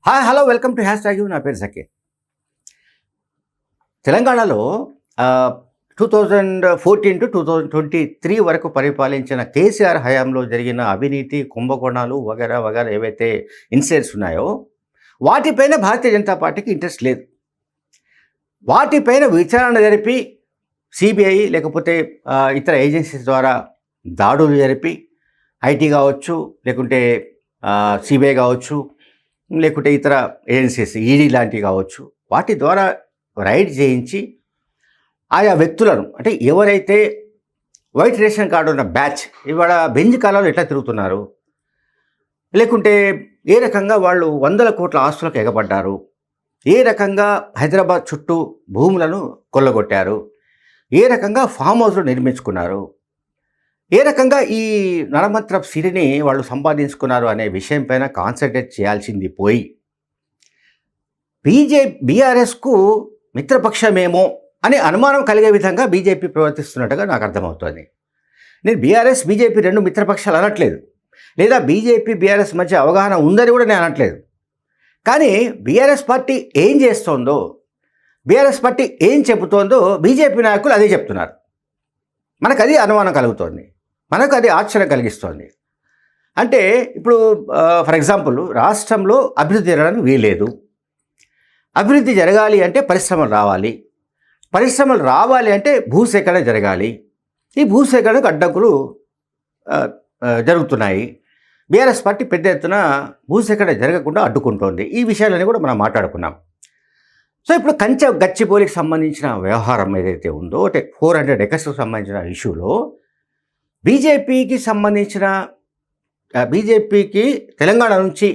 Hi hello welcome to hash tag. నా పేరు జకీర్. తెలంగాణలో 2014 టు 2023 వరకు పరిపాలించిన కేసీఆర్ హయాంలో జరిగిన అవినీతి కుంభకోణాలు వగైరా వగైరా ఏవైతే ఇన్సిడెంట్స్ ఉన్నాయో వాటిపైన భారతీయ జనతా పార్టీకి ఇంట్రెస్ట్ లేదు. వాటిపైన విచారణ జరిపి సిబిఐ లేకపోతే ఇతర ఏజెన్సీస్ ద్వారా దాడులు జరిపి ఐటీ కావచ్చు, లేకుంటే సిబిఐ కావచ్చు, లేకుంటే ఇతర ఏజెన్సీస్ ఈడీ లాంటివి కావచ్చు, వాటి ద్వారా రైడ్ చేయించి ఆయా వ్యక్తులను, అంటే ఎవరైతే వైట్ రేషన్ కార్డు ఉన్న బ్యాచ్ ఇవాళ బెంజ్ కాలాలు ఎట్లా తిరుగుతున్నారు, లేకుంటే ఏ రకంగా వాళ్ళు 100 కోట్ల ఆస్తులకు ఎగబడ్డారు, ఏ రకంగా హైదరాబాద్ చుట్టూ భూములను కొల్లగొట్టారు, ఏ రకంగా ఫామ్ హౌస్లు నిర్మించుకున్నారు, ఏ రకంగా ఈ నడమంత్రపు సిరిని వాళ్ళు సంపాదించుకున్నారు అనే విషయం పైన కాన్సన్ట్రేట్ చేయాల్సింది పోయి బీఆర్ఎస్కు మిత్రపక్షమేమో అనే అనుమానం కలిగే విధంగా బీజేపీ ప్రవర్తిస్తున్నట్టుగా నాకు అర్థమవుతుంది. నేను బీఆర్ఎస్ బీజేపీ రెండు మిత్రపక్షాలు అనట్లేదు, లేదా బీజేపీ బీఆర్ఎస్ మధ్య అవగాహన ఉందని కూడా నేను అనట్లేదు. కానీ బీఆర్ఎస్ పార్టీ ఏం చేస్తోందో, బీఆర్ఎస్ పార్టీ ఏం చెబుతోందో బీజేపీ నాయకులు అదే చెప్తున్నారు. మనకు అది అనుమానం కలుగుతోంది, మనకు అది ఆశ్చర్యం కలిగిస్తోంది. అంటే ఇప్పుడు ఫర్ ఎగ్జాంపుల్ రాష్ట్రంలో అభివృద్ధి జరగడానికి వీలేదు. అభివృద్ధి జరగాలి అంటే పరిశ్రమలు రావాలి, పరిశ్రమలు రావాలి అంటే భూసేకరణ జరగాలి. ఈ భూసేకరణకు అడ్డంకులు జరుగుతున్నాయి. బీఆర్ఎస్ పార్టీ పెద్ద ఎత్తున భూసేకరణ జరగకుండా అడ్డుకుంటోంది. ఈ విషయాలన్నీ కూడా మనం మాట్లాడుకున్నాం. సో ఇప్పుడు గచ్చిబౌలికి సంబంధించిన వ్యవహారం ఏదైతే ఉందో, అంటే 400 ఎకర్స్కు సంబంధించిన ఇష్యూలో బీజేపీకి తెలంగాణ నుంచి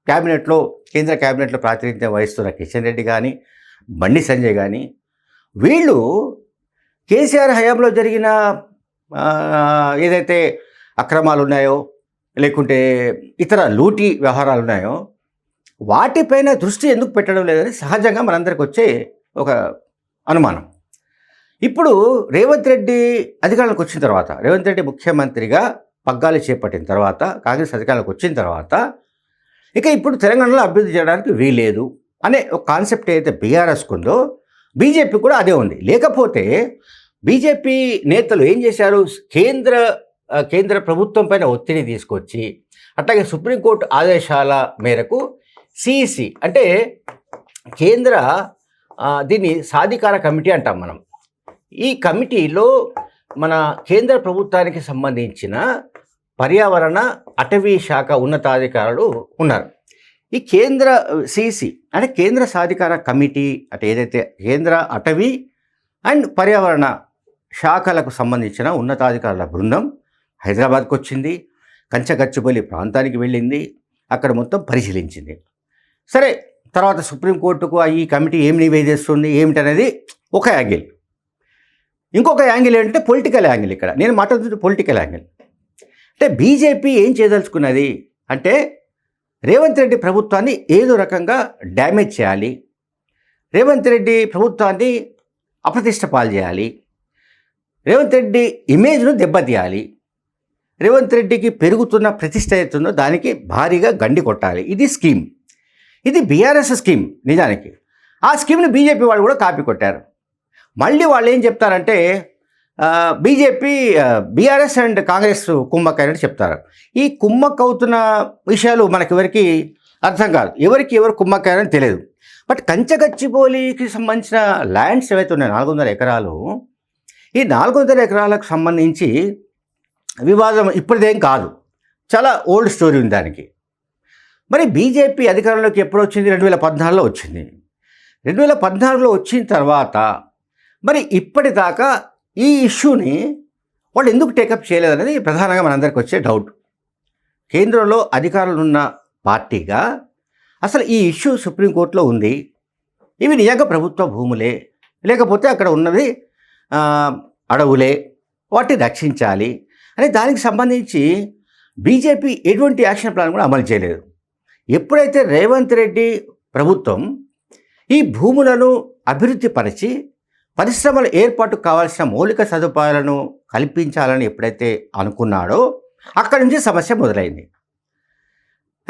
క్యాబినెట్లో, కేంద్ర క్యాబినెట్లో ప్రాతినిధ్యం వహిస్తున్న కిషన్ రెడ్డి కానీ, బండి సంజయ్ కానీ, వీళ్ళు కేసీఆర్ హయాంలో జరిగిన ఏదైతే అక్రమాలు ఉన్నాయో, లేకుంటే ఇతర లూటీ వ్యవహారాలు ఉన్నాయో వాటిపైన దృష్టి ఎందుకు పెట్టడం లేదని సహజంగా మనందరికి వచ్చే ఒక అనుమానం. ఇప్పుడు రేవంత్ రెడ్డి అధికారంలోకి వచ్చిన తర్వాత, రేవంత్ రెడ్డి ముఖ్యమంత్రిగా పగ్గాలు చేపట్టిన తర్వాత, కాంగ్రెస్ అధికారంలోకి వచ్చిన తర్వాత ఇక ఇప్పుడు తెలంగాణలో అభివృద్ధి చేయడానికి వీలేదు అనే ఒక కాన్సెప్ట్ ఏదైతే బీఆర్ఎస్కు ఉందో బీజేపీ కూడా అదే ఉంది. లేకపోతే బీజేపీ నేతలు ఏం చేశారు, కేంద్ర ప్రభుత్వం పైన ఒత్తిడి తీసుకొచ్చి, అట్లాగే సుప్రీంకోర్టు ఆదేశాల మేరకు సిఈసి అంటే కేంద్ర దీన్ని సాధికార కమిటీ అంటాం మనం. ఈ కమిటీలో మన కేంద్ర ప్రభుత్వానికి సంబంధించిన పర్యావరణ అటవీ శాఖ ఉన్నతాధికారులు ఉన్నారు. ఈ కేంద్ర సిఈసి అంటే కేంద్ర సాధికార కమిటీ అంటే ఏదైతే కేంద్ర అటవీ అండ్ పర్యావరణ శాఖలకు సంబంధించిన ఉన్నతాధికారుల బృందం హైదరాబాద్కు వచ్చింది, కంచగచ్చిబౌలి ప్రాంతానికి వెళ్ళింది, అక్కడ మొత్తం పరిశీలించింది. సరే, తర్వాత సుప్రీంకోర్టుకు ఈ కమిటీ ఏం నివేదిస్తుంది ఏమిటనేది ఒక యాంగిల్. ఇంకొక యాంగిల్ ఏంటంటే పొలిటికల్ యాంగిల్. ఇక్కడ నేను మాట్లాడుతున్న పొలిటికల్ యాంగిల్ అంటే బీజేపీ ఏం చేయదలుచుకున్నది అంటే రేవంత్ రెడ్డి ప్రభుత్వాన్ని ఏదో రకంగా డ్యామేజ్ చేయాలి, రేవంత్ రెడ్డి ప్రభుత్వాన్ని అప్రతిష్ట పాలు చేయాలి, రేవంత్ రెడ్డి ఇమేజ్ను దెబ్బతీయాలి, రేవంత్ రెడ్డికి పెరుగుతున్న ప్రతిష్ట అవుతుందో దానికి భారీగా గండి కొట్టాలి. ఇది స్కీమ్, ఇది బీఆర్ఎస్ స్కీమ్. నిజానికి ఆ స్కీమ్ని బీజేపీ వాళ్ళు కూడా కాపీ కొట్టారు. మళ్ళీ వాళ్ళు ఏం చెప్తారంటే బీఆర్ఎస్ అండ్ కాంగ్రెస్ కుమ్మక్కైనట్టు చెప్తారు. ఈ కుమ్మక్కవుతున్న విషయాలు మనకెవరికి అర్థం కాదు, ఎవరు కుమ్మక్కైనని తెలియదు. బట్ కంచగచ్చిబౌలికి సంబంధించిన ల్యాండ్స్ ఏవైతే ఉన్నాయో 400 ఎకరాలు, ఈ 400 ఎకరాలకు సంబంధించి వివాదం ఇప్పటిదేం కాదు, చాలా ఓల్డ్ స్టోరీ ఉంది దానికి. మరి బీజేపీ అధికారంలోకి ఎప్పుడు వచ్చింది? 2014లో వచ్చింది. 2014లో వచ్చిన తర్వాత మరి ఇప్పటిదాకా ఈ ఇష్యూని వాళ్ళు ఎందుకు టేకప్ చేయలేదనేది ప్రధానంగా మనందరికి వచ్చే డౌట్. కేంద్రంలో అధికారులు ఉన్న పార్టీగా అసలు ఈ ఇష్యూ సుప్రీంకోర్టులో ఉంది, ఇవి నిజంగా ప్రభుత్వ భూములే, లేకపోతే అక్కడ ఉన్నది అడవులే, వాటిని రక్షించాలి అని దానికి సంబంధించి బీజేపీ ఎటువంటి యాక్షన్ ప్లాన్ కూడా అమలు చేయలేదు. ఎప్పుడైతే రేవంత్ రెడ్డి ప్రభుత్వం ఈ భూములను అభివృద్ధి పరిచి పరిశ్రమల ఏర్పాటుకు కావాల్సిన మౌలిక సదుపాయాలను కల్పించాలని ఎప్పుడైతే అనుకున్నాడో అక్కడి నుంచి సమస్య మొదలైంది.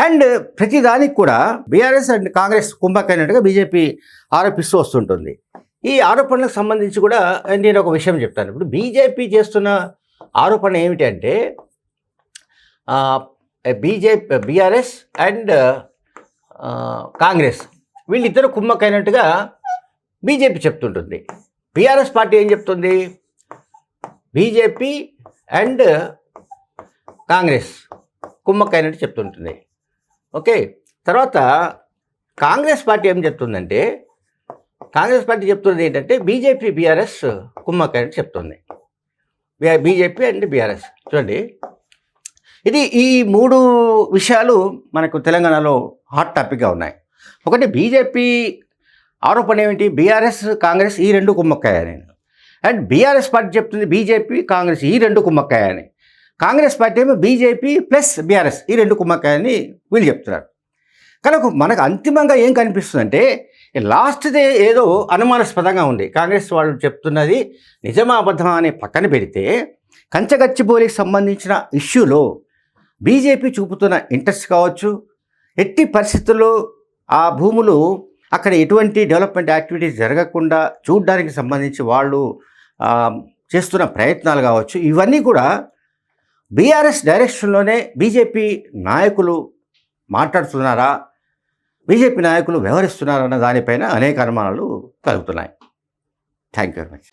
అండ్ ప్రతిదానికి కూడా బీఆర్ఎస్ అండ్ కాంగ్రెస్ కుంభకైనట్టుగా బీజేపీ ఆరోపిస్తూ వస్తుంటుంది. ఈ ఆరోపణలకు సంబంధించి కూడా నేను ఒక విషయం చెప్తాను. ఇప్పుడు బీజేపీ చేస్తున్న ఆరోపణ ఏమిటి అంటే బీఆర్ఎస్ అండ్ కాంగ్రెస్ వీళ్ళిద్దరు కుమ్మకైనట్టుగా బీజేపీ చెప్తుంటుంది. బీఆర్ఎస్ పార్టీ ఏం చెప్తుంది? బీజేపీ అండ్ కాంగ్రెస్ కుమ్మకైనట్టు చెప్తుంటుంది. ఓకే, తర్వాత కాంగ్రెస్ పార్టీ ఏం చెప్తుందంటే, కాంగ్రెస్ పార్టీ చెప్తున్నది ఏంటంటే బీజేపీ బీఆర్ఎస్ కుమ్మకైనట్టు చెప్తుంది. బీజేపీ అండ్ బీఆర్ఎస్ చూడండి, ఇది ఈ 3 విషయాలు మనకు తెలంగాణలో హాట్ టాపిక్గా ఉన్నాయి. ఒకటి బీజేపీ ఆరోపణ ఏమిటి? బీఆర్ఎస్ కాంగ్రెస్ ఈ 2 కుమ్మక్కాయని. అండ్ బీఆర్ఎస్ పార్టీ చెప్తుంది బీజేపీ కాంగ్రెస్ ఈ 2 కుమ్మక్కాయని. కాంగ్రెస్ పార్టీ ఏమో బీజేపీ ప్లస్ బీఆర్ఎస్ ఈ 2 కుమ్మక్కాయని వీళ్ళు చెప్తున్నారు. కనుక మనకు అంతిమంగా ఏం కనిపిస్తుందంటే లాస్ట్దే ఏదో అనుమానాస్పదంగా ఉంది. కాంగ్రెస్ వాళ్ళు చెప్తున్నది నిజమా అబద్ధమా అని పక్కన పెడితే కంచగచ్చిబౌలికి సంబంధించిన ఇష్యూలో బీజేపీ చూపుతున్న ఇంట్రెస్ట్ కావచ్చు, ఎట్టి పరిస్థితుల్లో ఆ భూములు అక్కడ ఎటువంటి డెవలప్మెంట్ యాక్టివిటీస్ జరగకుండా చూడడానికి సంబంధించి వాళ్ళు చేస్తున్న ప్రయత్నాలు కావచ్చు, ఇవన్నీ కూడా బీఆర్ఎస్ డైరెక్షన్లోనే బీజేపీ నాయకులు మాట్లాడుతున్నారా, బీజేపీ నాయకులు వ్యవహరిస్తున్నారన్న దానిపైన అనేక అనుమానాలు కలుగుతున్నాయి. Thank you very much.